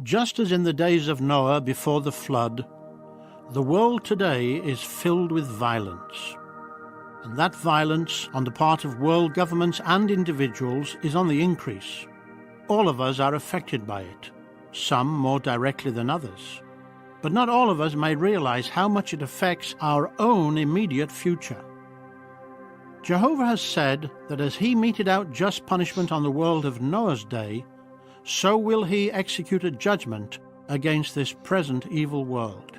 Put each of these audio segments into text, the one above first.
Just as in the days of Noah before the flood, the world today is filled with violence. And that violence on the part of world governments and individuals is on the increase. All of us are affected by it, some more directly than others. But not all of us may realize how much it affects our own immediate future. Jehovah has said that as he meted out just punishment on the world of Noah's day, so will he execute a judgment against this present evil world.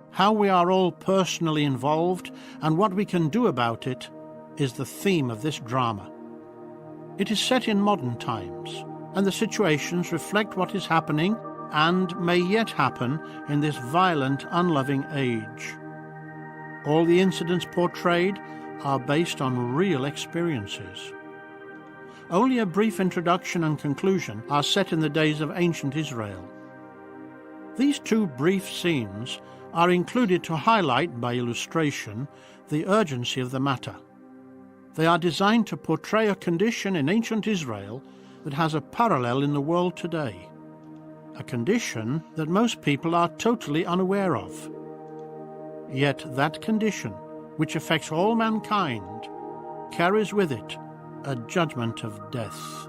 How we are all personally involved and what we can do about it is the theme of this drama. It is set in modern times, and the situations reflect what is happening and may yet happen in this violent, unloving age. All the incidents portrayed are based on real experiences. Only a brief introduction and conclusion are set in the days of ancient Israel. These two brief scenes are included to highlight, by illustration, the urgency of the matter. They are designed to portray a condition in ancient Israel that has a parallel in the world today, a condition that most people are totally unaware of. Yet that condition, which affects all mankind, carries with it a judgment of death.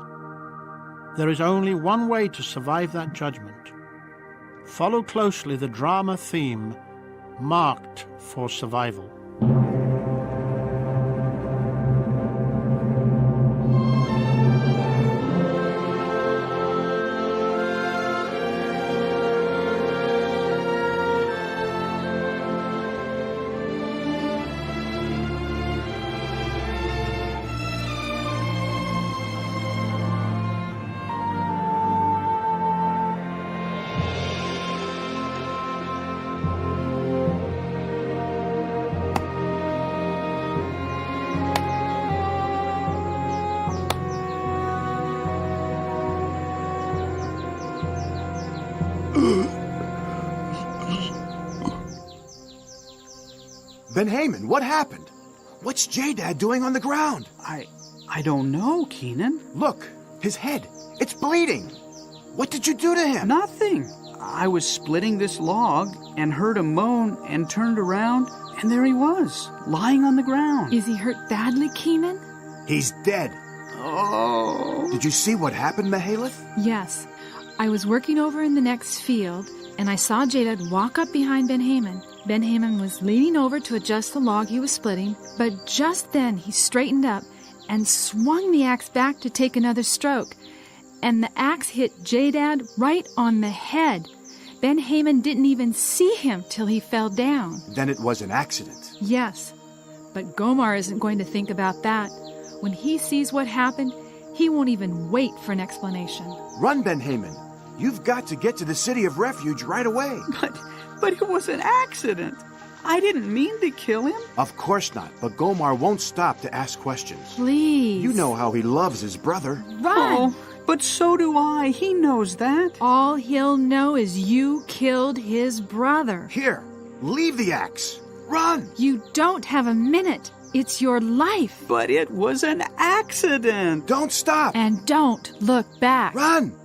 There is only one way to survive that judgment. Follow closely the drama theme, Marked for Survival. Ben-Haman, what happened? What's J-Dad doing on the ground? I don't know, Keenan. Look, his head. It's bleeding. What did you do to him? Nothing. I was splitting this log and heard a moan and turned around, and there he was, lying on the ground. Is he hurt badly, Keenan? He's dead. Oh. Did you see what happened, Mahalath? Yes. I was working over in the next field, and I saw Jadad walk up behind Ben-Haman. Ben-Haman was leaning over to adjust the log he was splitting, but just then he straightened up and swung the axe back to take another stroke, and the axe hit Jadad right on the head. Ben-Haman didn't even see him till he fell down. Then it was an accident. Yes, but Gomar isn't going to think about that. When he sees what happened, he won't even wait for an explanation. Run, Ben-Haman. You've got to get to the city of refuge right away. But it was an accident. I didn't mean to kill him. Of course not, but Gomar won't stop to ask questions. Please. You know how he loves his brother. Run! Oh, but so do I. He knows that. All he'll know is you killed his brother. Here, leave the axe. Run! You don't have a minute. It's your life. But it was an accident. Don't stop! And don't look back. Run!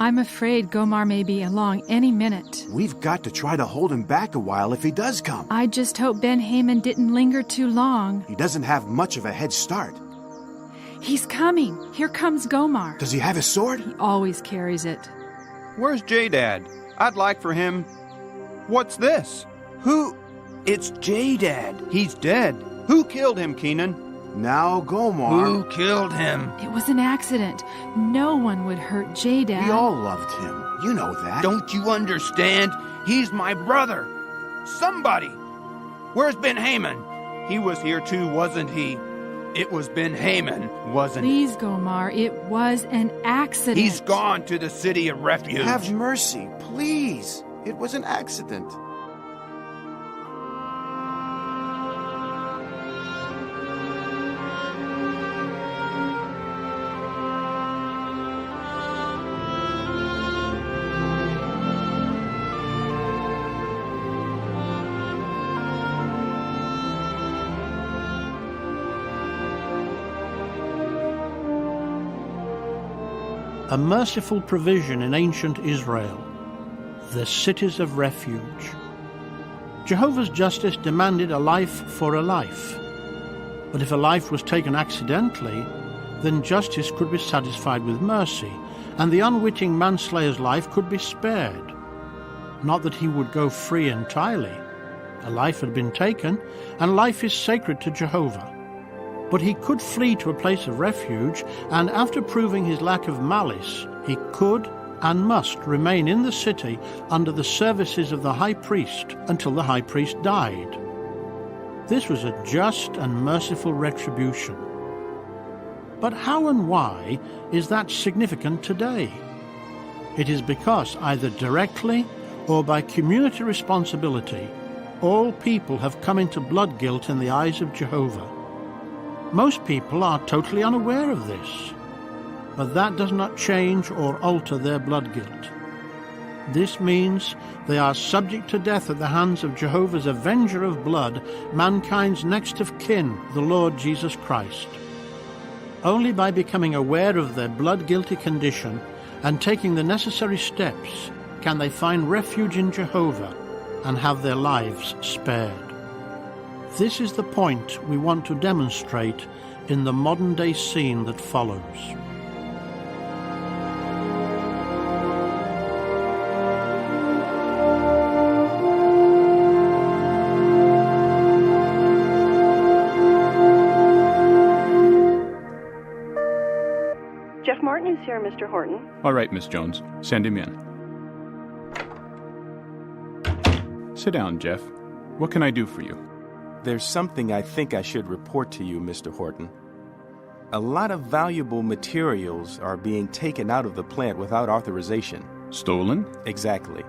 I'm afraid Gomar may be along any minute. We've got to try to hold him back a while if he does come. I just hope Ben-Haman didn't linger too long. He doesn't have much of a head start. He's coming. Here comes Gomar. Does he have his sword? He always carries it. Where's J-Dad? I'd like for him... What's this? Who? It's J-Dad. He's dead. Who killed him, Keenan? Now, Gomar. Who killed him? It was an accident. No one would hurt Jadad. We all loved him. You know that. Don't you understand? He's my brother. Somebody. Where's Ben-Haman? He was here too, wasn't he? It was Ben-Haman, wasn't it? Please, Gomar, it was an accident. He's gone to the city of refuge. Have mercy, please. It was an accident. a merciful provision in ancient Israel, the cities of refuge. Jehovah's justice demanded a life for a life. But if a life was taken accidentally, then justice could be satisfied with mercy, and the unwitting manslayer's life could be spared. Not that he would go free entirely. A life had been taken, and life is sacred to Jehovah. But he could flee to a place of refuge, and after proving his lack of malice, he could and must remain in the city under the services of the high priest until the high priest died. This was a just and merciful retribution. But how and why is that significant today? It is because either directly or by community responsibility, all people have come into blood guilt in the eyes of Jehovah. Most people are totally unaware of this, but that does not change or alter their blood guilt. This means they are subject to death at the hands of Jehovah's avenger of blood, mankind's next of kin, the Lord Jesus Christ. Only by becoming aware of their blood-guilty condition and taking the necessary steps can they find refuge in Jehovah and have their lives spared. This is the point we want to demonstrate in the modern-day scene that follows. Jeff Martin is here, Mr. Horton. All right, Miss Jones. Send him in. Sit down, Jeff. What can I do for you? There's something I think I should report to you, Mr. Horton. A lot of valuable materials are being taken out of the plant without authorization. Stolen? Exactly.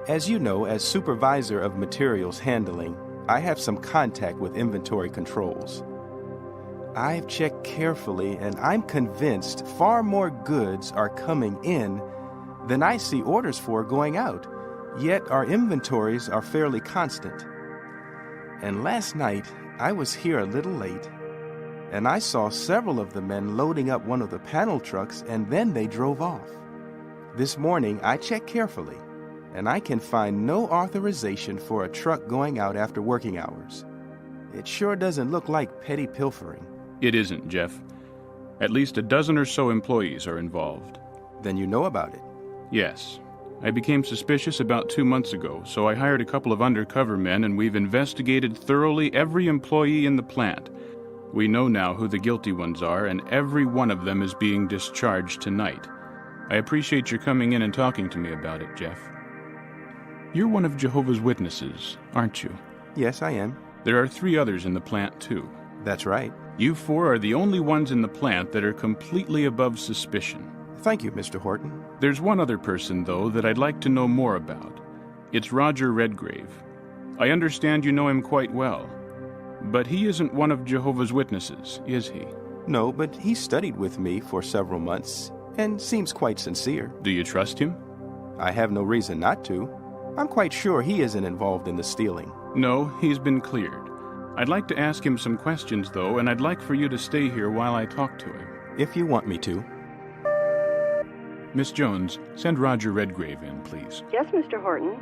As you know, as supervisor of materials handling, I have some contact with inventory controls. I've checked carefully, and I'm convinced far more goods are coming in than I see orders for going out, yet our inventories are fairly constant. And last night, I was here a little late, and I saw several of the men loading up one of the panel trucks, and then they drove off. This morning, I checked carefully, and I can find no authorization for a truck going out after working hours. It sure doesn't look like petty pilfering. It isn't, Jeff. At least a dozen or so employees are involved. Then you know about it? Yes. I became suspicious about 2 months ago, so I hired a couple of undercover men, and we've investigated thoroughly every employee in the plant. We know now who the guilty ones are, and every one of them is being discharged tonight. I appreciate your coming in and talking to me about it, Jeff. You're one of Jehovah's Witnesses, aren't you? Yes, I am. There are 3 others in the plant, too. That's right. You 4 are the only ones in the plant that are completely above suspicion. Thank you, Mr. Horton. There's one other person, though, that I'd like to know more about. It's Roger Redgrave. I understand you know him quite well. But he isn't one of Jehovah's Witnesses, is he? No, but he studied with me for several months and seems quite sincere. Do you trust him? I have no reason not to. I'm quite sure he isn't involved in the stealing. No, he's been cleared. I'd like to ask him some questions, though, and I'd like for you to stay here while I talk to him. If you want me to. Miss Jones, send Roger Redgrave in, please. Yes, Mr. Horton.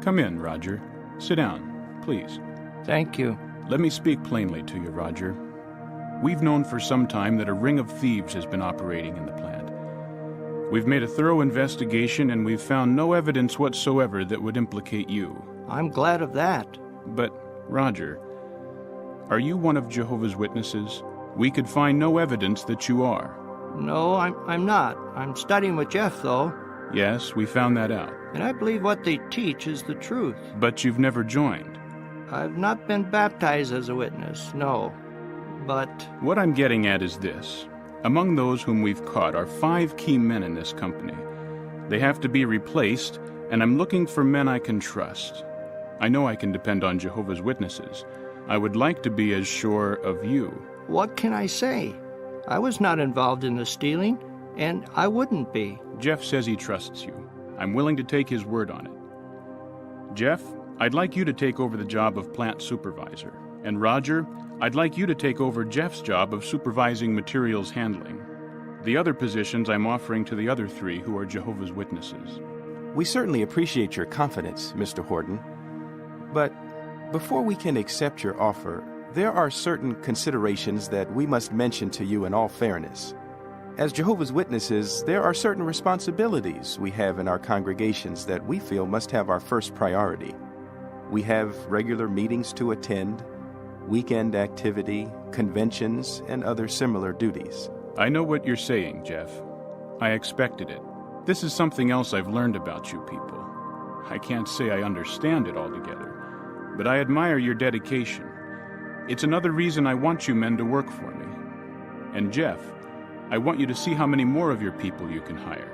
Come in, Roger. Sit down, please. Thank you. Let me speak plainly to you, Roger. We've known for some time that a ring of thieves has been operating in the plant. We've made a thorough investigation, and we've found no evidence whatsoever that would implicate you. I'm glad of that. But, Roger, are you one of Jehovah's Witnesses? We could find no evidence that you are. No, I'm not. I'm studying with Jeff, though. Yes, we found that out. And I believe what they teach is the truth. But you've never joined. I've not been baptized as a witness, no. But... What I'm getting at is this. Among those whom we've caught are 5 key men in this company. They have to be replaced, and I'm looking for men I can trust. I know I can depend on Jehovah's Witnesses. I would like to be as sure of you. What can I say? I was not involved in the stealing, and I wouldn't be. Jeff says he trusts you. I'm willing to take his word on it. Jeff, I'd like you to take over the job of plant supervisor, And Roger, I'd like you to take over Jeff's job of supervising materials handling. The other positions I'm offering to the other 3 who are Jehovah's Witnesses. We certainly appreciate your confidence, Mr. Horton. But before we can accept your offer, there are certain considerations that we must mention to you in all fairness. As Jehovah's Witnesses, there are certain responsibilities we have in our congregations that we feel must have our first priority. We have regular meetings to attend, weekend activity, conventions, and other similar duties. I know what you're saying, Jeff. I expected it. This is something else I've learned about you people. I can't say I understand it altogether, but I admire your dedication. It's another reason I want you men to work for me. And Jeff, I want you to see how many more of your people you can hire.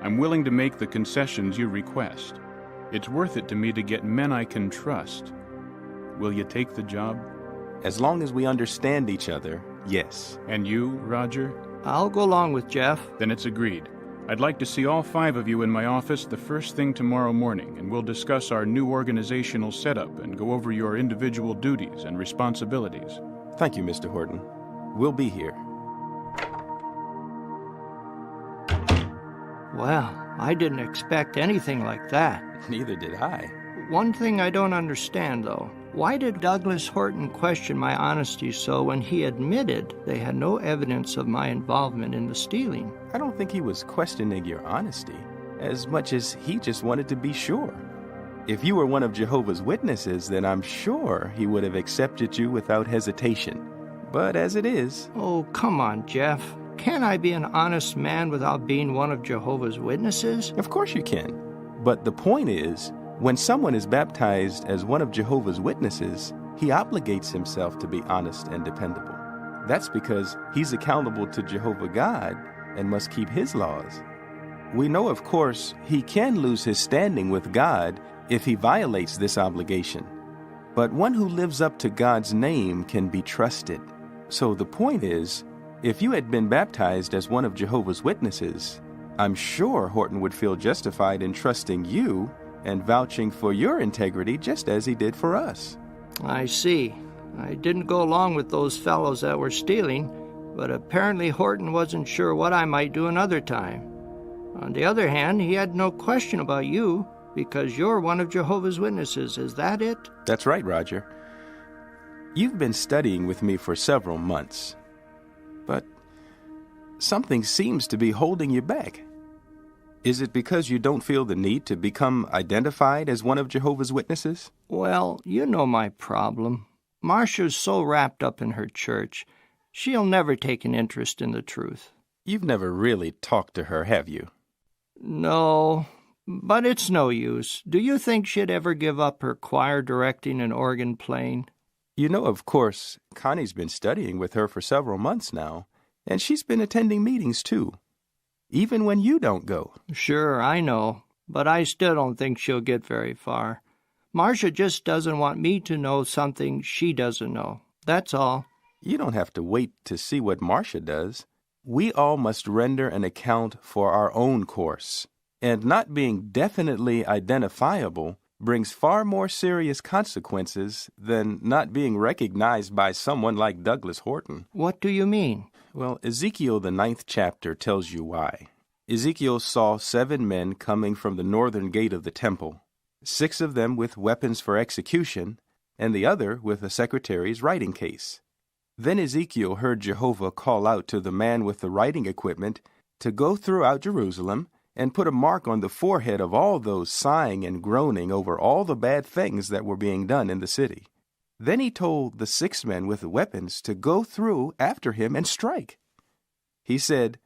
I'm willing to make the concessions you request. It's worth it to me to get men I can trust. Will you take the job? As long as we understand each other, yes. And you, Roger? I'll go along with Jeff. Then it's agreed. I'd like to see all 5 of you in my office the first thing tomorrow morning, and we'll discuss our new organizational setup and go over your individual duties and responsibilities. Thank you, Mr. Horton. We'll be here. Well, I didn't expect anything like that. Neither did I. One thing I don't understand, though. Why did Douglas Horton question my honesty so when he admitted they had no evidence of my involvement in the stealing? I don't think he was questioning your honesty, as much as he just wanted to be sure. If you were one of Jehovah's Witnesses, then I'm sure he would have accepted you without hesitation. But as it is... Oh, come on, Jeff. Can I be an honest man without being one of Jehovah's Witnesses? Of course you can. But the point is, when someone is baptized as one of Jehovah's Witnesses, he obligates himself to be honest and dependable. That's because he's accountable to Jehovah God and must keep his laws. We know, of course, he can lose his standing with God if he violates this obligation. But one who lives up to God's name can be trusted. So the point is, if you had been baptized as one of Jehovah's Witnesses, I'm sure Horton would feel justified in trusting you and vouching for your integrity just as he did for us. I see. I didn't go along with those fellows that were stealing, but apparently Horton wasn't sure what I might do another time. On the other hand, he had no question about you, because you're one of Jehovah's Witnesses. Is that it? That's right, Roger. You've been studying with me for several months, but something seems to be holding you back. Is it because you don't feel the need to become identified as one of Jehovah's Witnesses? Well, you know my problem. Marcia's so wrapped up in her church, she'll never take an interest in the truth. You've never really talked to her, have you? No, but it's no use. Do you think she'd ever give up her choir directing and organ playing? You know, of course, Connie's been studying with her for several months now, and she's been attending meetings too. Even when you don't go. Sure, I know, but I still don't think she'll get very far. Marcia just doesn't want me to know something she doesn't know. That's all. You don't have to wait to see what Marcia does. We all must render an account for our own course, and not being definitely identifiable brings far more serious consequences than not being recognized by someone like Douglas Horton. What do you mean? Well, Ezekiel, the 9th chapter, tells you why. Ezekiel saw 7 men coming from the northern gate of the temple, 6 of them with weapons for execution, and the other with a secretary's writing case. Then Ezekiel heard Jehovah call out to the man with the writing equipment to go throughout Jerusalem and put a mark on the forehead of all those sighing and groaning over all the bad things that were being done in the city. Then he told the 6 men with the weapons to go through after him and strike. He said,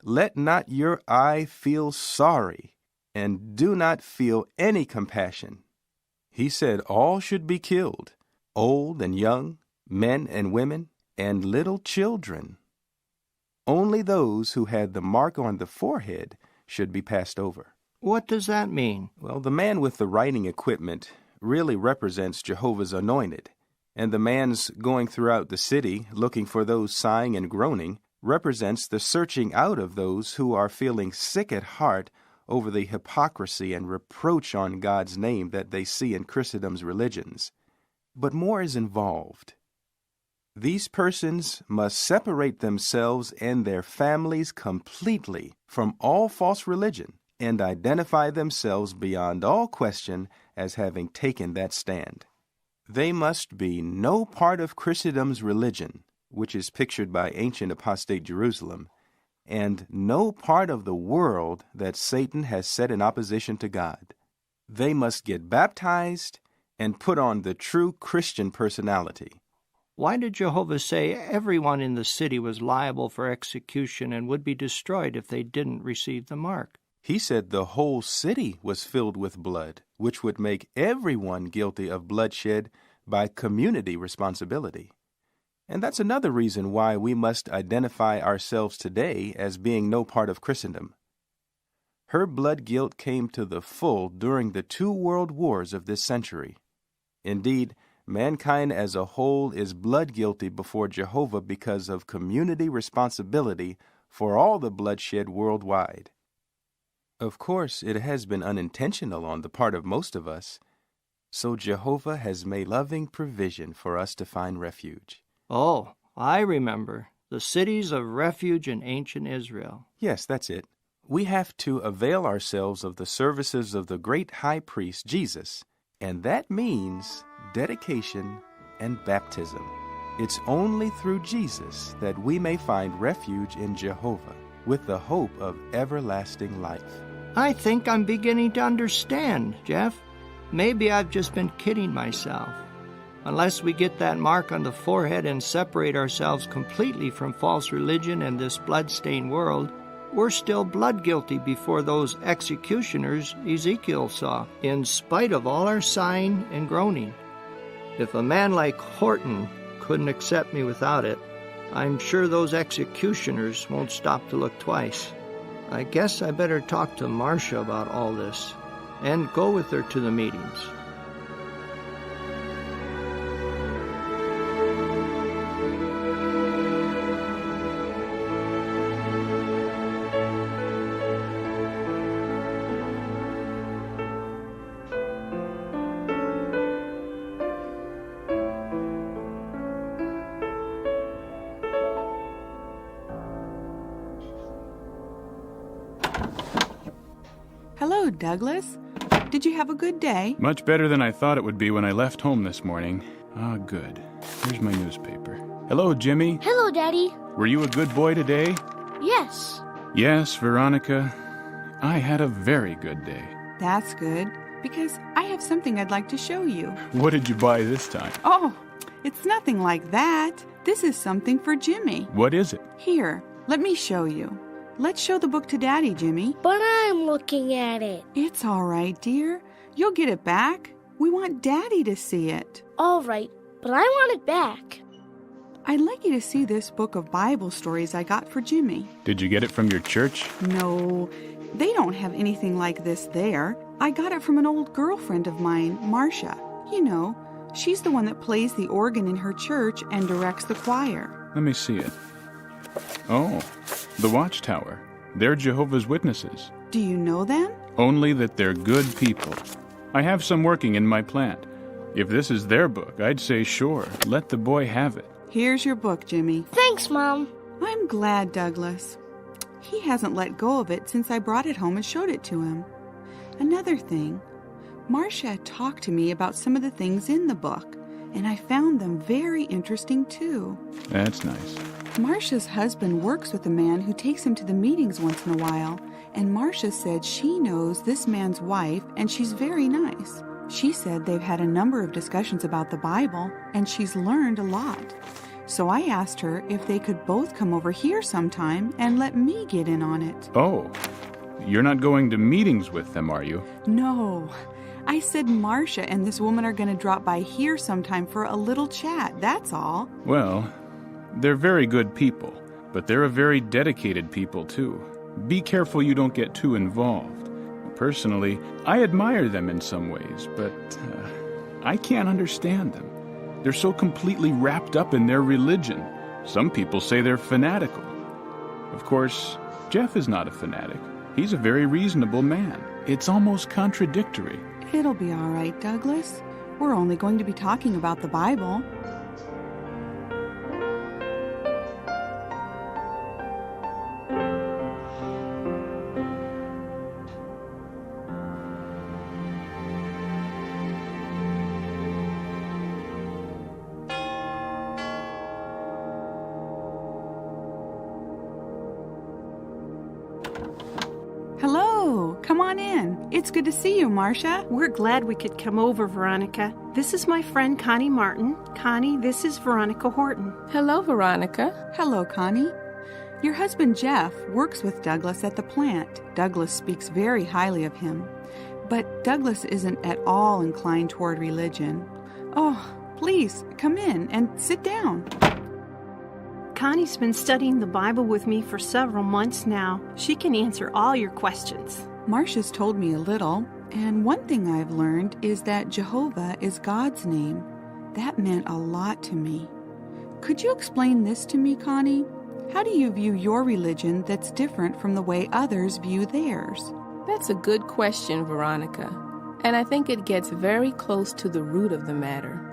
"Let not your eye feel sorry, and do not feel any compassion." He said all should be killed, old and young, men and women, and little children. Only those who had the mark on the forehead should be passed over. What does that mean? Well, the man with the writing equipment really represents Jehovah's anointed, and the man's going throughout the city looking for those sighing and groaning represents the searching out of those who are feeling sick at heart over the hypocrisy and reproach on God's name that they see in Christendom's religions. But more is involved. These persons must separate themselves and their families completely from all false religion and identify themselves beyond all question as having taken that stand. They must be no part of Christendom's religion, which is pictured by ancient apostate Jerusalem, and no part of the world that Satan has set in opposition to God. They must get baptized and put on the true Christian personality. Why did Jehovah say everyone in the city was liable for execution and would be destroyed if they didn't receive the mark? He said the whole city was filled with blood, which would make everyone guilty of bloodshed by community responsibility. And that's another reason why we must identify ourselves today as being no part of Christendom. Her blood guilt came to the full during the 2 world wars of this century. Indeed, mankind as a whole is blood guilty before Jehovah because of community responsibility for all the bloodshed worldwide. Of course, it has been unintentional on the part of most of us, so Jehovah has made loving provision for us to find refuge. Oh, I remember. The cities of refuge in ancient Israel. Yes, that's it. We have to avail ourselves of the services of the great high priest, Jesus, and that means dedication and baptism. It's only through Jesus that we may find refuge in Jehovah with the hope of everlasting life. I think I'm beginning to understand, Jeff. Maybe I've just been kidding myself. Unless we get that mark on the forehead and separate ourselves completely from false religion and this blood-stained world, we're still blood guilty before those executioners Ezekiel saw, in spite of all our sighing and groaning. If a man like Horton couldn't accept me without it, I'm sure those executioners won't stop to look twice. I guess I better talk to Marcia about all this and go with her to the meetings. Hello, Douglas. Did you have a good day? Much better than I thought it would be when I left home this morning. Ah, good. Here's my newspaper. Hello, Jimmy. Hello, Daddy. Were you a good boy today? Yes. Yes, Veronica. I had a very good day. That's good, because I have something I'd like to show you. What did you buy this time? Oh, it's nothing like that. This is something for Jimmy. What is it? Here, let me show you. Let's show the book to Daddy, Jimmy. But I'm looking at it. It's all right, dear. You'll get it back. We want Daddy to see it. All right, but I want it back. I'd like you to see this book of Bible stories I got for Jimmy. Did you get it from your church? No, they don't have anything like this there. I got it from an old girlfriend of mine, Marcia. You know, she's the one that plays the organ in her church and directs the choir. Let me see it. Oh, the Watchtower. They're Jehovah's Witnesses. Do you know them? Only that they're good people. I have some working in my plant. If this is their book, I'd say sure, let the boy have it. Here's your book, Jimmy. Thanks, Mom. I'm glad, Douglas. He hasn't let go of it since I brought it home and showed it to him. Another thing, Marcia talked to me about some of the things in the book, and I found them very interesting too. That's nice. Marcia's husband works with a man who takes him to the meetings once in a while, and Marcia said she knows this man's wife and she's very nice. She said they've had a number of discussions about the Bible and she's learned a lot. So I asked her if they could both come over here sometime and let me get in on it. Oh, you're not going to meetings with them, are you? No. I said Marcia and this woman are going to drop by here sometime for a little chat, that's all. Well, they're very good people, but they're a very dedicated people, too. Be careful you don't get too involved. Personally, I admire them in some ways, but I can't understand them. They're so completely wrapped up in their religion. Some people say they're fanatical. Of course, Jeff is not a fanatic. He's a very reasonable man. It's almost contradictory. It'll be all right, Douglas. We're only going to be talking about the Bible. Hello, come on in. It's good to see you, Marcia. We're glad we could come over, Veronica. This is my friend Connie Martin. Connie, this is Veronica Horton. Hello, Veronica. Hello, Connie. Your husband Jeff works with Douglas at the plant. Douglas speaks very highly of him. But Douglas isn't at all inclined toward religion. Oh, please, come in and sit down. Connie's been studying the Bible with me for several months now. She can answer all your questions. Marcia's told me a little, and one thing I've learned is that Jehovah is God's name. That meant a lot to me. Could you explain this to me, Connie? How do you view your religion that's different from the way others view theirs? That's a good question, Veronica. And I think it gets very close to the root of the matter.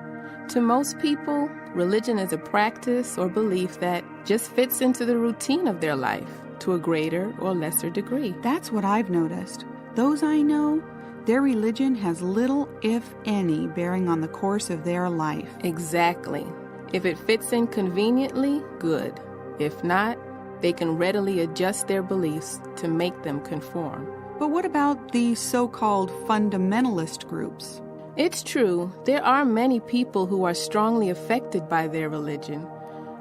To most people, religion is a practice or belief that just fits into the routine of their life to a greater or lesser degree. That's what I've noticed. Those I know, their religion has little, if any, bearing on the course of their life. Exactly. If it fits in conveniently, good. If not, they can readily adjust their beliefs to make them conform. But what about the so-called fundamentalist groups? It's true, there are many people who are strongly affected by their religion,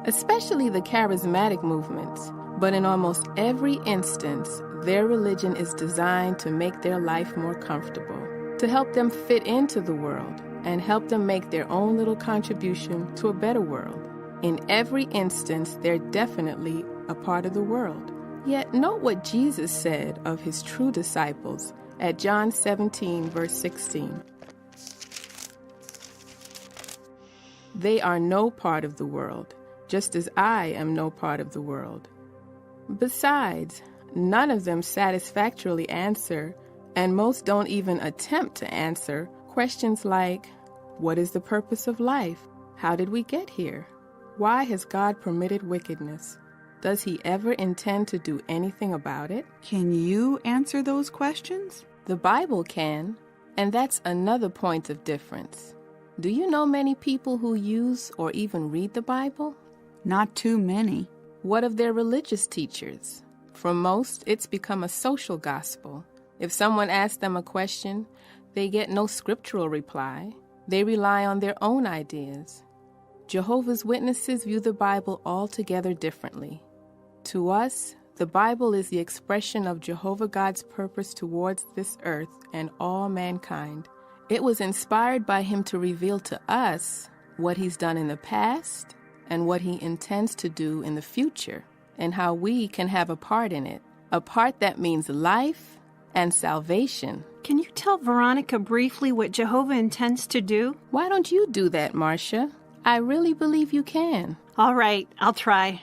especially the charismatic movements. But in almost every instance, their religion is designed to make their life more comfortable, to help them fit into the world, and help them make their own little contribution to a better world. In every instance, they're definitely a part of the world. Yet note what Jesus said of his true disciples at John 17, verse 16. They are no part of the world, just as I am no part of the world. Besides, none of them satisfactorily answer, and most don't even attempt to answer, questions like, what is the purpose of life? How did we get here? Why has God permitted wickedness? Does he ever intend to do anything about it? Can you answer those questions? The Bible can, and that's another point of difference. Do you know many people who use or even read the Bible? Not too many. What of their religious teachers? For most, it's become a social gospel. If someone asks them a question, they get no scriptural reply. They rely on their own ideas. Jehovah's Witnesses view the Bible altogether differently. To us, the Bible is the expression of Jehovah God's purpose towards this earth and all mankind. It was inspired by him to reveal to us what he's done in the past and what he intends to do in the future, and how we can have a part in it, a part that means life and salvation. Can you tell Veronica briefly what Jehovah intends to do? Why don't you do that, Marcia? I really believe you can. All right, I'll try.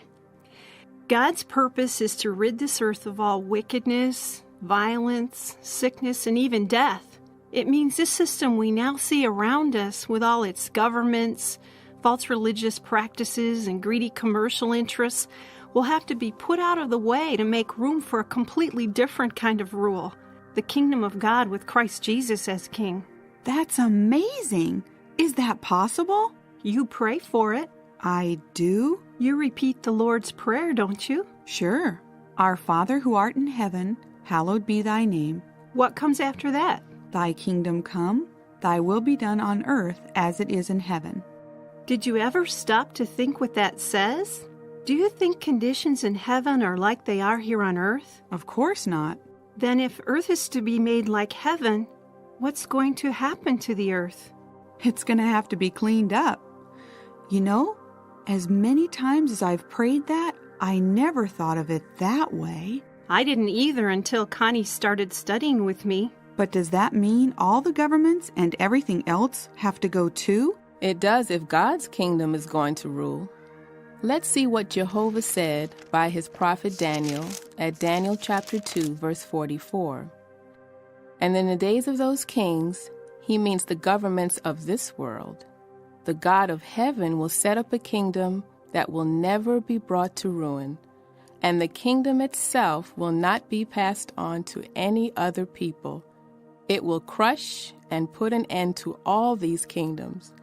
God's purpose is to rid this earth of all wickedness, violence, sickness, and even death. It means this system we now see around us, with all its governments, false religious practices, and greedy commercial interests, will have to be put out of the way to make room for a completely different kind of rule, the kingdom of God with Christ Jesus as king. That's amazing! Is that possible? You pray for it. I do? You repeat the Lord's Prayer, don't you? Sure. Our Father who art in heaven, hallowed be thy name. What comes after that? Thy kingdom come, thy will be done on earth as it is in heaven. Did you ever stop to think what that says? Do you think conditions in heaven are like they are here on earth? Of course not. Then if earth is to be made like heaven, what's going to happen to the earth? It's going to have to be cleaned up. You know, as many times as I've prayed that, I never thought of it that way. I didn't either until Connie started studying with me. But does that mean all the governments and everything else have to go too? It does if God's kingdom is going to rule. Let's see what Jehovah said by his prophet Daniel at Daniel chapter 2, verse 44. And in the days of those kings, He means the governments of this world. The God of heaven will set up a kingdom that will never be brought to ruin, and the kingdom itself will not be passed on to any other people. It will crush and put an end to all these kingdoms,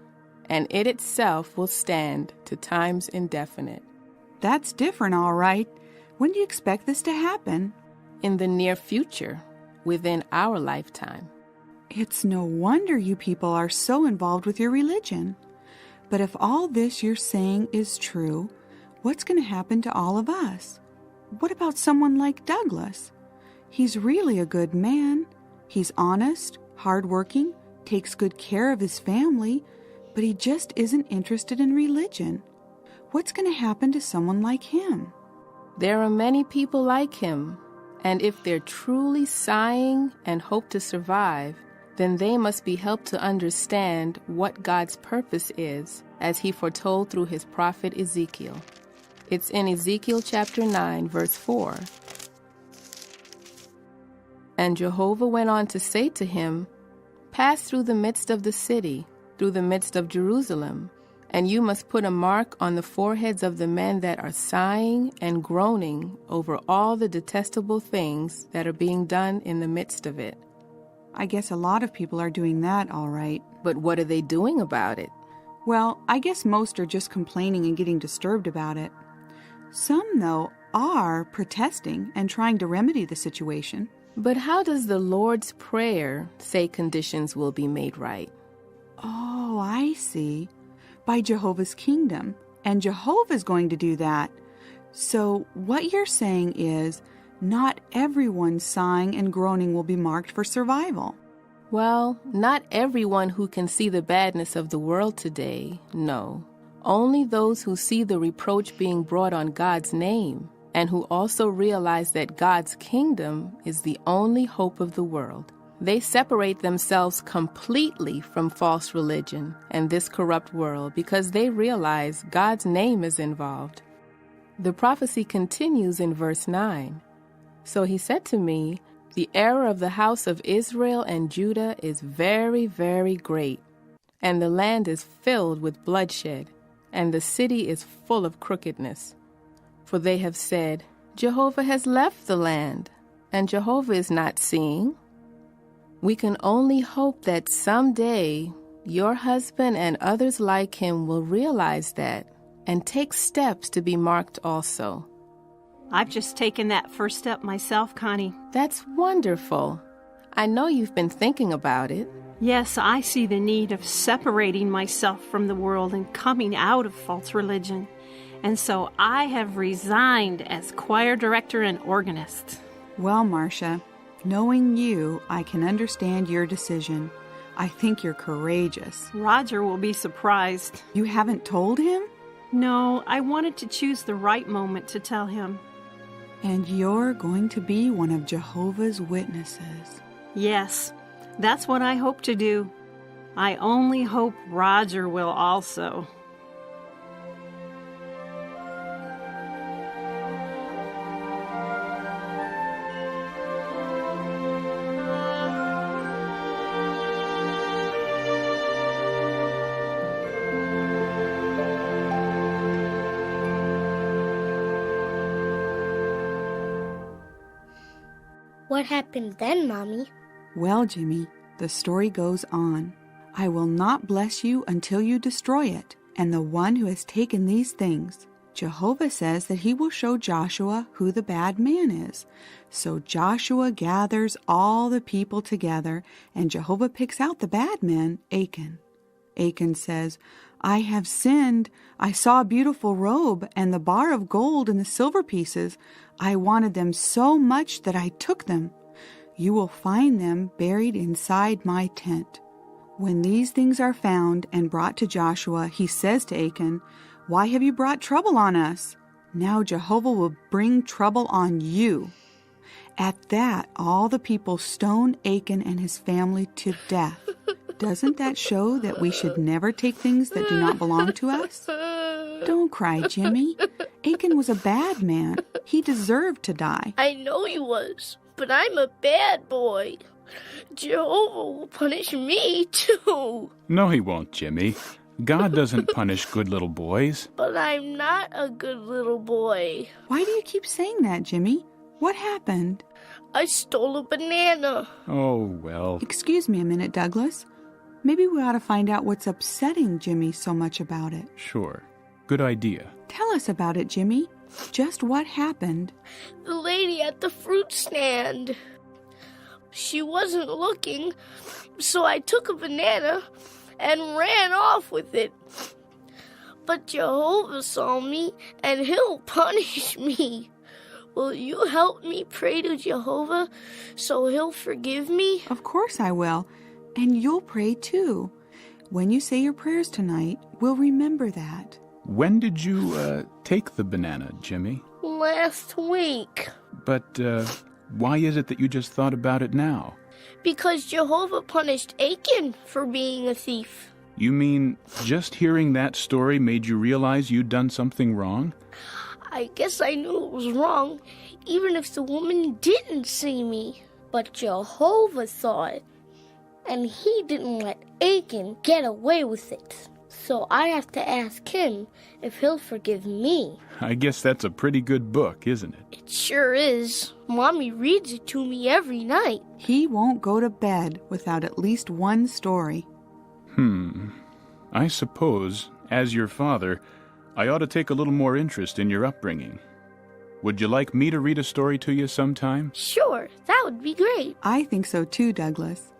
and it itself will stand to times indefinite. That's different, all right. When do you expect this to happen? In the near future, within our lifetime. It's no wonder you people are so involved with your religion. But if all this you're saying is true, what's going to happen to all of us? What about someone like Douglas? He's really a good man. He's honest, hardworking, takes good care of his family, but he just isn't interested in religion. What's going to happen to someone like him? There are many people like him, and if they're truly sighing and hope to survive, then they must be helped to understand what God's purpose is, as he foretold through his prophet Ezekiel. It's in Ezekiel chapter 9, verse 4. And Jehovah went on to say to him, "Pass through the midst of the city, through the midst of Jerusalem, and you must put a mark on the foreheads of the men that are sighing and groaning over all the detestable things that are being done in the midst of it." I guess a lot of people are doing that, all right. But what are they doing about it? Well, I guess most are just complaining and getting disturbed about it. Some, though, are protesting and trying to remedy the situation. But how does the Lord's Prayer say conditions will be made right? Oh, I see. By Jehovah's kingdom. And Jehovah's going to do that. So what you're saying is, not everyone sighing and groaning will be marked for survival. Well, not everyone who can see the badness of the world today, no. Only those who see the reproach being brought on God's name, and who also realize that God's kingdom is the only hope of the world. They separate themselves completely from false religion and this corrupt world because they realize God's name is involved. The prophecy continues in verse 9. So he said to me, "The error of the house of Israel and Judah is very, very great, and the land is filled with bloodshed, and the city is full of crookedness. For they have said, Jehovah has left the land, and Jehovah is not seeing. We can only hope that someday your husband and others like him will realize that and take steps to be marked also." I've just taken that first step myself, Connie. That's wonderful. I know you've been thinking about it. Yes, I see the need of separating myself from the world and coming out of false religion. And so I have resigned as choir director and organist. Well, Marcia, knowing you, I can understand your decision. I think you're courageous. Roger will be surprised. You haven't told him? No, I wanted to choose the right moment to tell him. And you're going to be one of Jehovah's Witnesses. Yes, that's what I hope to do. I only hope Roger will also. What happened then, Mommy? Well, Jimmy, the story goes on. I will not bless you until you destroy it, and the one who has taken these things. Jehovah says that he will show Joshua who the bad man is. So Joshua gathers all the people together, and Jehovah picks out the bad man, Achan. Achan says, "I have sinned. I saw a beautiful robe and the bar of gold and the silver pieces. I wanted them so much that I took them. You will find them buried inside my tent." When these things are found and brought to Joshua, he says to Achan, "Why have you brought trouble on us? Now Jehovah will bring trouble on you." At that, all the people stone Achan and his family to death. Doesn't that show that we should never take things that do not belong to us? Don't cry, Jimmy. Achan was a bad man. He deserved to die. I know he was, but I'm a bad boy. Jehovah will punish me, too. No, he won't, Jimmy. God doesn't punish good little boys. But I'm not a good little boy. Why do you keep saying that, Jimmy? What happened? I stole a banana. Oh, well. Excuse me a minute, Douglas. Maybe we ought to find out what's upsetting Jimmy so much about it. Sure. Good idea. Tell us about it, Jimmy. Just what happened? The lady at the fruit stand. She wasn't looking, so I took a banana and ran off with it. But Jehovah saw me, and he'll punish me. Will you help me pray to Jehovah so he'll forgive me? Of course I will. And you'll pray too. When you say your prayers tonight, we'll remember that. When did you, take the banana, Jimmy? Last week. But, why is it that you just thought about it now? Because Jehovah punished Achan for being a thief. You mean just hearing that story made you realize you'd done something wrong? I guess I knew it was wrong, even if the woman didn't see me. But Jehovah saw it, and he didn't let Achan get away with it. So I have to ask him if he'll forgive me. I guess that's a pretty good book, isn't it? It sure is. Mommy reads it to me every night. He won't go to bed without at least one story. I suppose, as your father, I ought to take a little more interest in your upbringing. Would you like me to read a story to you sometime? Sure, that would be great. I think so too, Douglas.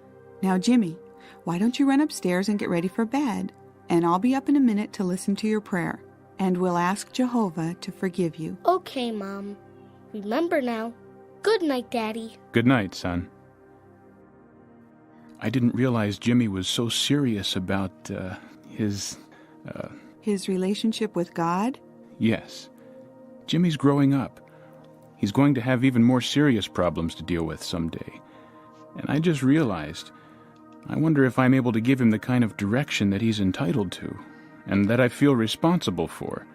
Now, Jimmy, why don't you run upstairs and get ready for bed? And I'll be up in a minute to listen to your prayer. And we'll ask Jehovah to forgive you. Okay, Mom. Remember now. Good night, Daddy. Good night, son. I didn't realize Jimmy was so serious about, his relationship with God? Yes. Jimmy's growing up. He's going to have even more serious problems to deal with someday. And I just realized, I wonder if I'm able to give him the kind of direction that he's entitled to, and that I feel responsible for.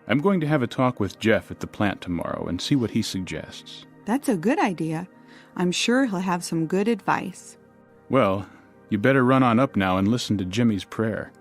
I'm going to have a talk with Jeff at the plant tomorrow and see what he suggests. That's a good idea. I'm sure he'll have some good advice. Well, you better run on up now and listen to Jimmy's prayer.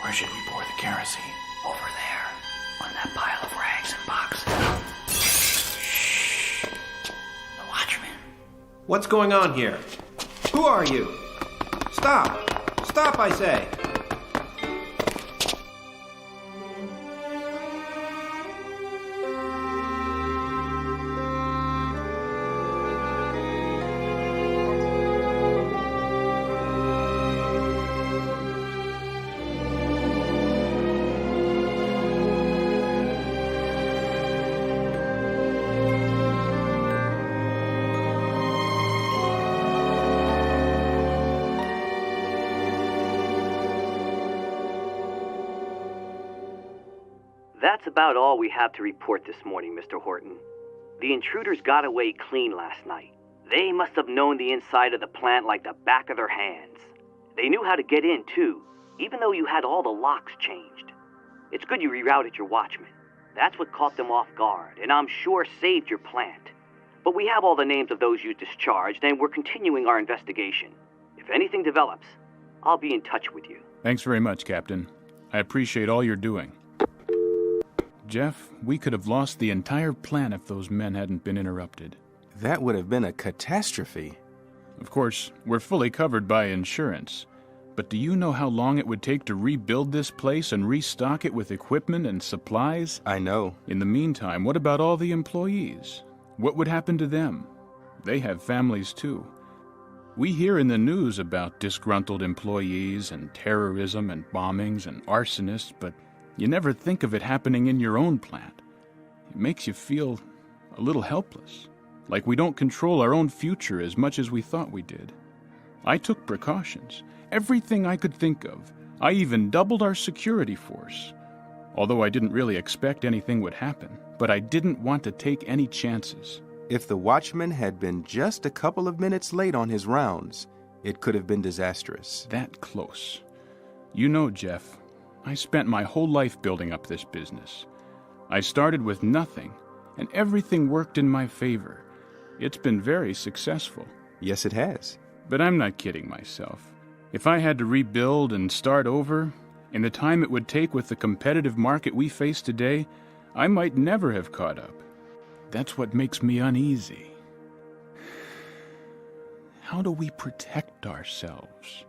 Where should we pour the kerosene? Over there, on that pile of rags and boxes. Shh. The watchman. What's going on here? Who are you? Stop! Stop, I say! That's about all we have to report this morning, Mr. Horton. The intruders got away clean last night. They must have known the inside of the plant like the back of their hands. They knew how to get in, too, even though you had all the locks changed. It's good you rerouted your watchmen. That's what caught them off guard, and I'm sure saved your plant. But we have all the names of those you discharged, and we're continuing our investigation. If anything develops, I'll be in touch with you. Thanks very much, Captain. I appreciate all you're doing. Jeff, we could have lost the entire plant if those men hadn't been interrupted. That would have been a catastrophe. Of course, we're fully covered by insurance. But do you know how long it would take to rebuild this place and restock it with equipment and supplies? I know. In the meantime, what about all the employees? What would happen to them? They have families too. We hear in the news about disgruntled employees and terrorism and bombings and arsonists, but you never think of it happening in your own plant. It makes you feel a little helpless, like we don't control our own future as much as we thought we did. I took precautions, everything I could think of. I even doubled our security force. Although I didn't really expect anything would happen, but I didn't want to take any chances. If the watchman had been just a couple of minutes late on his rounds, it could have been disastrous. That close. You know, Jeff, I spent my whole life building up this business. I started with nothing, and everything worked in my favor. It's been very successful. Yes, it has. But I'm not kidding myself. If I had to rebuild and start over, in the time it would take with the competitive market we face today, I might never have caught up. That's what makes me uneasy. How do we protect ourselves?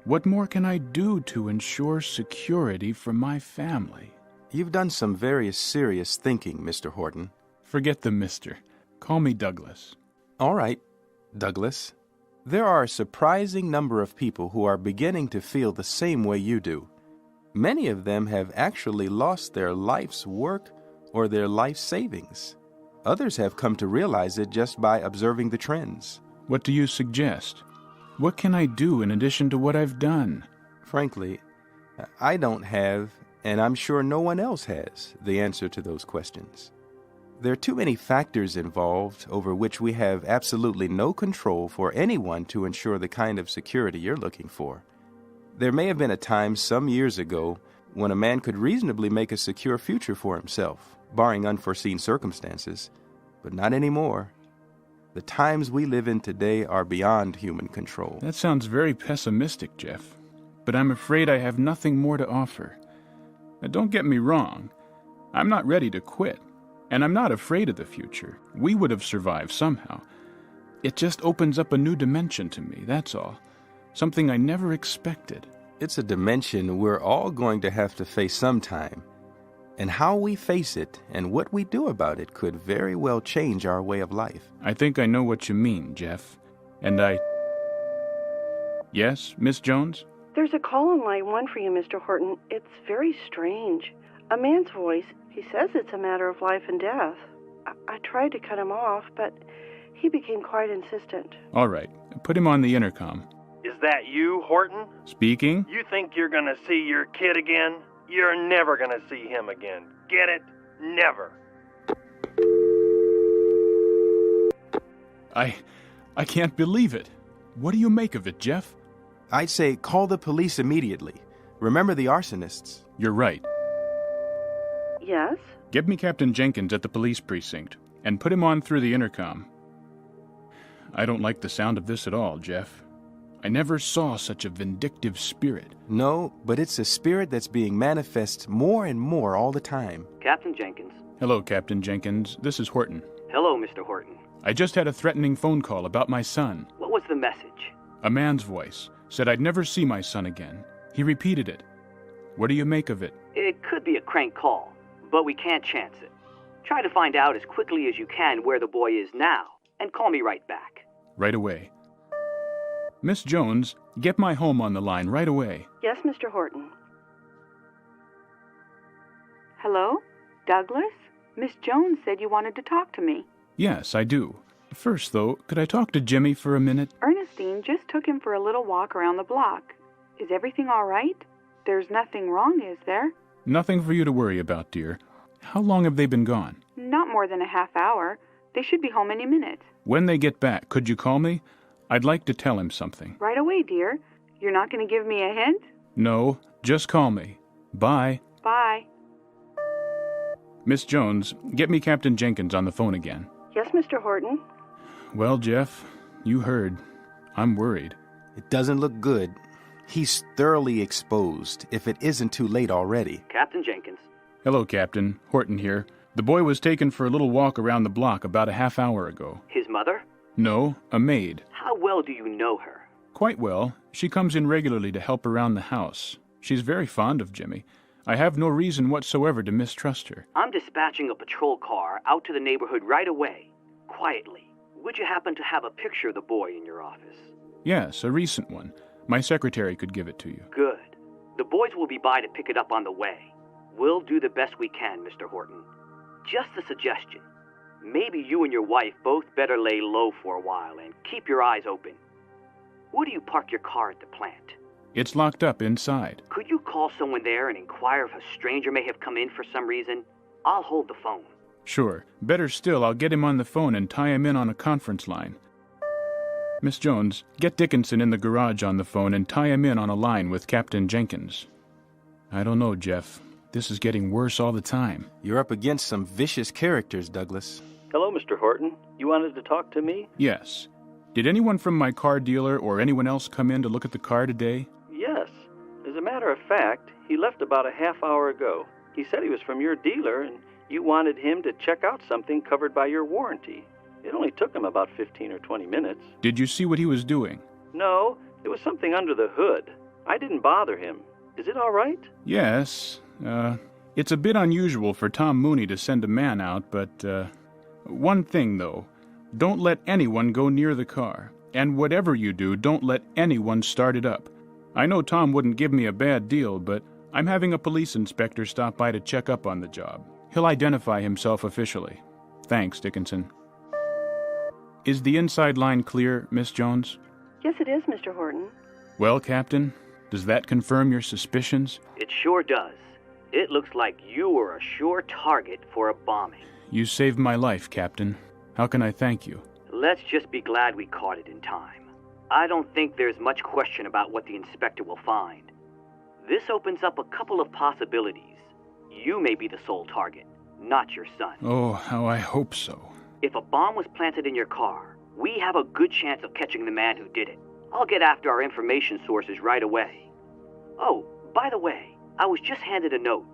What more can I do to ensure security for my family? You've done some very serious thinking, Mr. Horton. Forget the mister. Call me Douglas. All right, Douglas. There are a surprising number of people who are beginning to feel the same way you do. Many of them have actually lost their life's work or their life savings. Others have come to realize it just by observing the trends. What do you suggest? What can I do in addition to what I've done? Frankly, I don't have, and I'm sure no one else has, the answer to those questions. There are too many factors involved over which we have absolutely no control for anyone to ensure the kind of security you're looking for. There may have been a time some years ago when a man could reasonably make a secure future for himself, barring unforeseen circumstances, but not anymore. The times we live in today are beyond human control. That sounds very pessimistic, Jeff, but I'm afraid I have nothing more to offer. Now, don't get me wrong. I'm not ready to quit, and I'm not afraid of the future. We would have survived somehow. It just opens up a new dimension to me, that's all. Something I never expected. It's a dimension we're all going to have to face sometime. And how we face it and what we do about it could very well change our way of life. I think I know what you mean, Jeff. And Yes, Miss Jones? There's a call on line 1 for you, Mr. Horton. It's very strange. A man's voice. He says it's a matter of life and death. I tried to cut him off, but he became quite insistent. All right. Put him on the intercom. Is that you, Horton? Speaking. You think you're gonna see your kid again? You're never gonna see him again. Get it? Never. I can't believe it. What do you make of it, Jeff? I'd say call the police immediately. Remember the arsonists. You're right. Yes? Get me Captain Jenkins at the police precinct, and put him on through the intercom. I don't like the sound of this at all, Jeff. I never saw such a vindictive spirit. No, but it's a spirit that's being manifest more and more all the time. Captain Jenkins. Hello, Captain Jenkins. This is Horton. Hello, Mr. Horton. I just had a threatening phone call about my son. What was the message? A man's voice said I'd never see my son again. He repeated it. What do you make of it? It could be a crank call, but we can't chance it. Try to find out as quickly as you can where the boy is now, and call me right back. Right away. Miss Jones, get my home on the line right away. Yes, Mr. Horton. Hello? Douglas? Miss Jones said you wanted to talk to me. Yes, I do. First, though, could I talk to Jimmy for a minute? Ernestine just took him for a little walk around the block. Is everything all right? There's nothing wrong, is there? Nothing for you to worry about, dear. How long have they been gone? Not more than a half hour. They should be home any minute. When they get back, could you call me? I'd like to tell him something. Right away, dear. You're not going to give me a hint? No, just call me. Bye. Bye. Miss Jones, get me Captain Jenkins on the phone again. Yes, Mr. Horton. Well, Jeff, you heard. I'm worried. It doesn't look good. He's thoroughly exposed, if it isn't too late already. Captain Jenkins. Hello, Captain. Horton here. The boy was taken for a little walk around the block about a half hour ago. His mother? No, a maid. How well do you know her? Quite well. She comes in regularly to help around the house. She's very fond of Jimmy. I have no reason whatsoever to mistrust her. I'm dispatching a patrol car out to the neighborhood right away, quietly. Would you happen to have a picture of the boy in your office? Yes, a recent one. My secretary could give it to you. Good. The boys will be by to pick it up on the way. We'll do the best we can, Mr. Horton. Just a suggestion. Maybe you and your wife both better lay low for a while and keep your eyes open. Where do you park your car at the plant? It's locked up inside. Could you call someone there and inquire if a stranger may have come in for some reason? I'll hold the phone. Sure. Better still, I'll get him on the phone and tie him in on a conference line. Miss Jones, get Dickinson in the garage on the phone and tie him in on a line with Captain Jenkins. I don't know, Jeff. This is getting worse all the time. You're up against some vicious characters, Douglas. Hello, Mr. Horton. You wanted to talk to me? Yes. Did anyone from my car dealer or anyone else come in to look at the car today? Yes. As a matter of fact, he left about a half hour ago. He said he was from your dealer, and you wanted him to check out something covered by your warranty. It only took him about 15 or 20 minutes. Did you see what he was doing? No, it was something under the hood. I didn't bother him. Is it all right? Yes. It's a bit unusual for Tom Mooney to send a man out, but, one thing, though. Don't let anyone go near the car. And whatever you do, don't let anyone start it up. I know Tom wouldn't give me a bad deal, but I'm having a police inspector stop by to check up on the job. He'll identify himself officially. Thanks, Dickinson. Is the inside line clear, Miss Jones? Yes, it is, Mr. Horton. Well, Captain, does that confirm your suspicions? It sure does. It looks like you were a sure target for a bombing. You saved my life, Captain. How can I thank you? Let's just be glad we caught it in time. I don't think there's much question about what the inspector will find. This opens up a couple of possibilities. You may be the sole target, not your son. Oh, how I hope so. If a bomb was planted in your car, we have a good chance of catching the man who did it. I'll get after our information sources right away. Oh, by the way, I was just handed a note.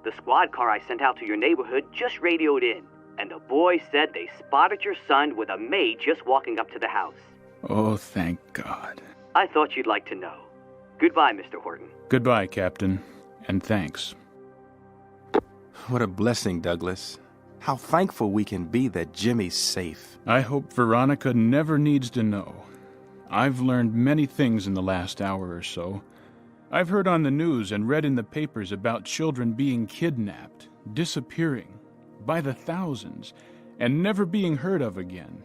The squad car I sent out to your neighborhood just radioed in, and the boys said they spotted your son with a maid just walking up to the house. Oh, thank God. I thought you'd like to know. Goodbye, Mr. Horton. Goodbye, Captain, and thanks. What a blessing, Douglas. How thankful we can be that Jimmy's safe. I hope Veronica never needs to know. I've learned many things in the last hour or so. I've heard on the news and read in the papers about children being kidnapped, disappearing, by the thousands, and never being heard of again.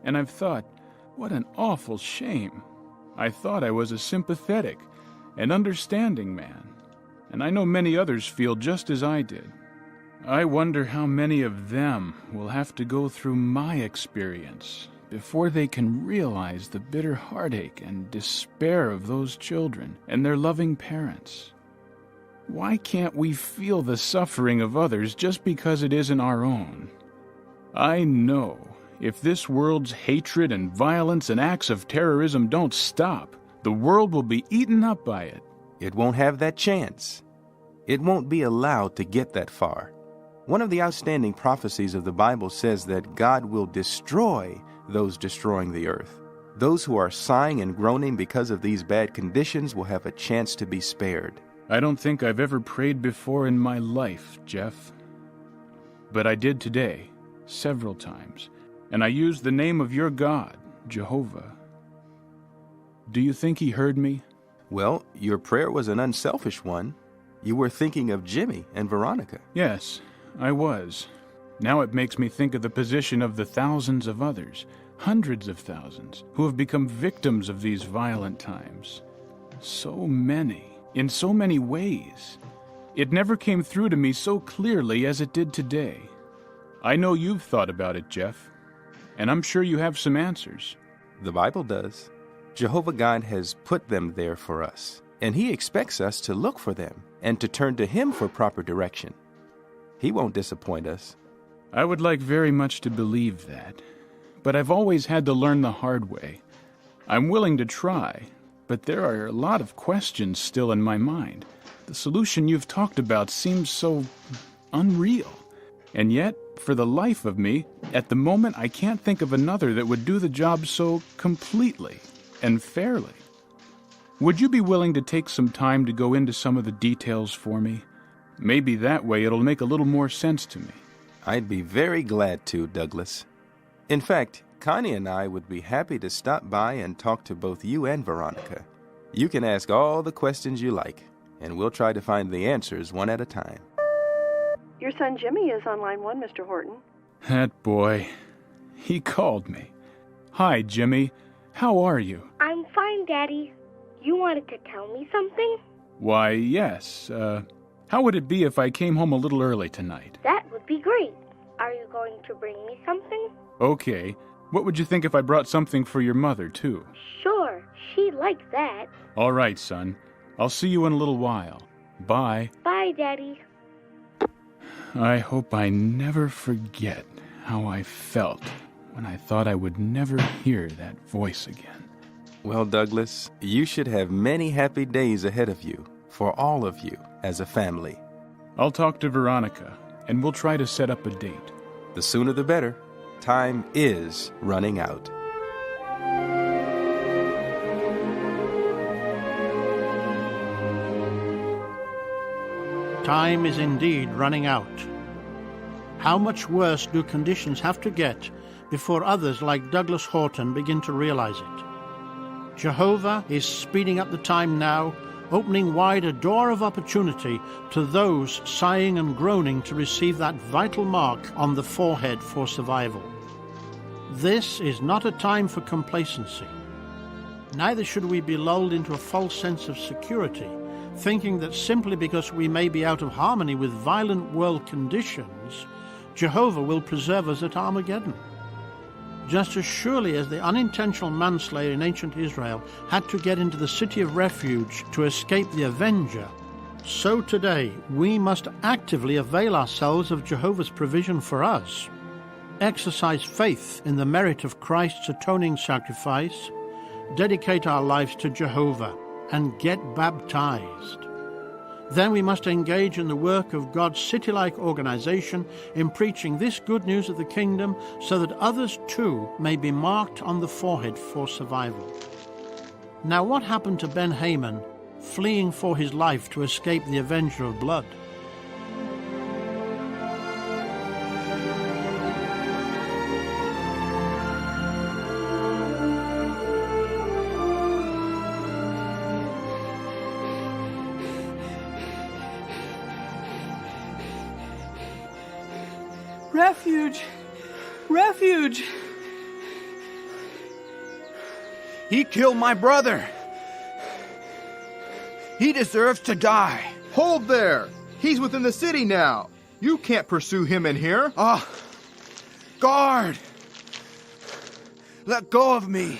And I've thought, what an awful shame. I thought I was a sympathetic and understanding man, and I know many others feel just as I did. I wonder how many of them will have to go through my experience before they can realize the bitter heartache and despair of those children and their loving parents. Why can't we feel the suffering of others just because it isn't our own? I know if this world's hatred and violence and acts of terrorism don't stop, the world will be eaten up by it. It won't have that chance. It won't be allowed to get that far. One of the outstanding prophecies of the Bible says that God will destroy those destroying the earth. Those who are sighing and groaning because of these bad conditions will have a chance to be spared. I don't think I've ever prayed before in my life, Jeff. But I did today, several times, and I used the name of your God, Jehovah. Do you think he heard me? Well, your prayer was an unselfish one. You were thinking of Jimmy and Veronica. Yes, I was. Now it makes me think of the position of the thousands of others, hundreds of thousands, who have become victims of these violent times. So many, in so many ways. It never came through to me so clearly as it did today. I know you've thought about it, Jeff, and I'm sure you have some answers. The Bible does. Jehovah God has put them there for us, and he expects us to look for them and to turn to him for proper direction. He won't disappoint us. I would like very much to believe that, but I've always had to learn the hard way. I'm willing to try, but there are a lot of questions still in my mind. The solution you've talked about seems so unreal. And yet, for the life of me, at the moment I can't think of another that would do the job so completely and fairly. Would you be willing to take some time to go into some of the details for me? Maybe that way it'll make a little more sense to me. I'd be very glad to, Douglas. In fact, Connie and I would be happy to stop by and talk to both you and Veronica. You can ask all the questions you like, and we'll try to find the answers one at a time. Your son Jimmy is on line 1, Mr. Horton. That boy. He called me. Hi, Jimmy. How are you? I'm fine, Daddy. You wanted to tell me something? Why, yes. How would it be if I came home a little early tonight? That would be great. Are you going to bring me something? Okay. What would you think if I brought something for your mother, too? Sure. She'd like that. All right, son. I'll see you in a little while. Bye. Bye, Daddy. I hope I never forget how I felt when I thought I would never hear that voice again. Well, Douglas, you should have many happy days ahead of you, for all of you, as a family. I'll talk to Veronica, and we'll try to set up a date. The sooner the better. Time is running out. Time is indeed running out. How much worse do conditions have to get before others like Douglas Horton begin to realize it? Jehovah is speeding up the time now, opening wide a door of opportunity to those sighing and groaning to receive that vital mark on the forehead for survival. This is not a time for complacency. Neither should we be lulled into a false sense of security, thinking that simply because we may be out of harmony with violent world conditions, Jehovah will preserve us at Armageddon. Just as surely as the unintentional manslayer in ancient Israel had to get into the city of refuge to escape the avenger, so today we must actively avail ourselves of Jehovah's provision for us, exercise faith in the merit of Christ's atoning sacrifice, dedicate our lives to Jehovah, and get baptized. Then we must engage in the work of God's city-like organization in preaching this good news of the kingdom so that others too may be marked on the forehead for survival. Now what happened to Ben-Haman fleeing for his life to escape the avenger of blood? Refuge! Refuge! He killed my brother. He deserves to die. Hold there! He's within the city now. You can't pursue him in here. Guard! Let go of me.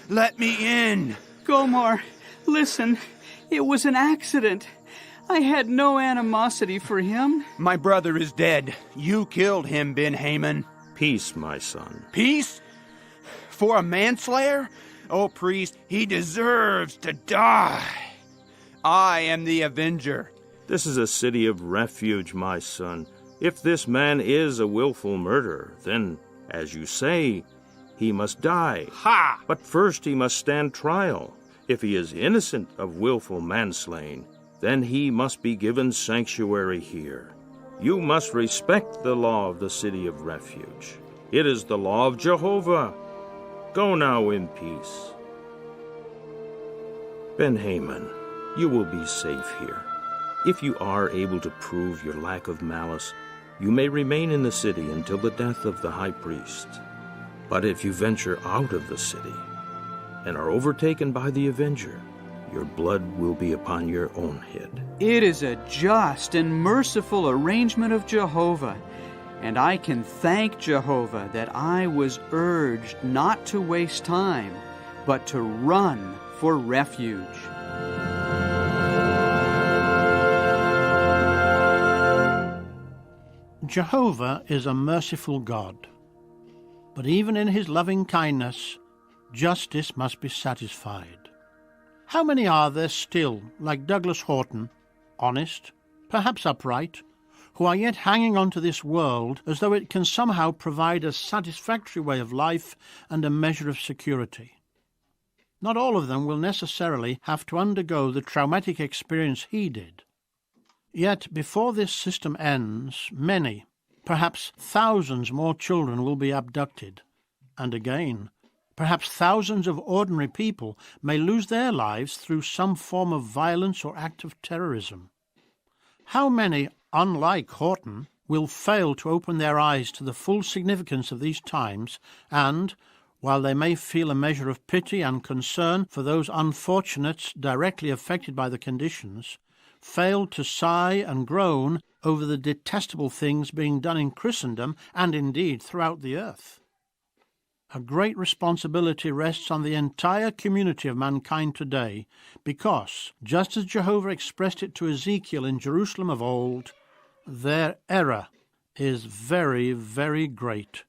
Let me in. Gomar, listen. It was an accident. I had no animosity for him. My brother is dead. You killed him, Ben-Haman. Peace, my son. Peace? For a manslayer? Oh, priest, he deserves to die. I am the avenger. This is a city of refuge, my son. If this man is a willful murderer, then, as you say, he must die. Ha! But first he must stand trial. If he is innocent of willful manslaying, then he must be given sanctuary here. You must respect the law of the city of refuge. It is the law of Jehovah. Go now in peace. Ben-Haman, you will be safe here. If you are able to prove your lack of malice, you may remain in the city until the death of the high priest. But if you venture out of the city and are overtaken by the avenger, your blood will be upon your own head. It is a just and merciful arrangement of Jehovah, and I can thank Jehovah that I was urged not to waste time, but to run for refuge. Jehovah is a merciful God, but even in his loving kindness, justice must be satisfied. How many are there still, like Douglas Horton, honest, perhaps upright, who are yet hanging on to this world as though it can somehow provide a satisfactory way of life and a measure of security? Not all of them will necessarily have to undergo the traumatic experience he did. Yet before this system ends, many, perhaps thousands more children will be abducted, and again. Perhaps thousands of ordinary people may lose their lives through some form of violence or act of terrorism. How many, unlike Horton, will fail to open their eyes to the full significance of these times and, while they may feel a measure of pity and concern for those unfortunates directly affected by the conditions, fail to sigh and groan over the detestable things being done in Christendom and indeed throughout the earth. A great responsibility rests on the entire community of mankind today because, just as Jehovah expressed it to Ezekiel in Jerusalem of old, their error is very, very great,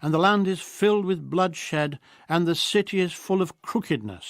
and the land is filled with bloodshed, and the city is full of crookedness.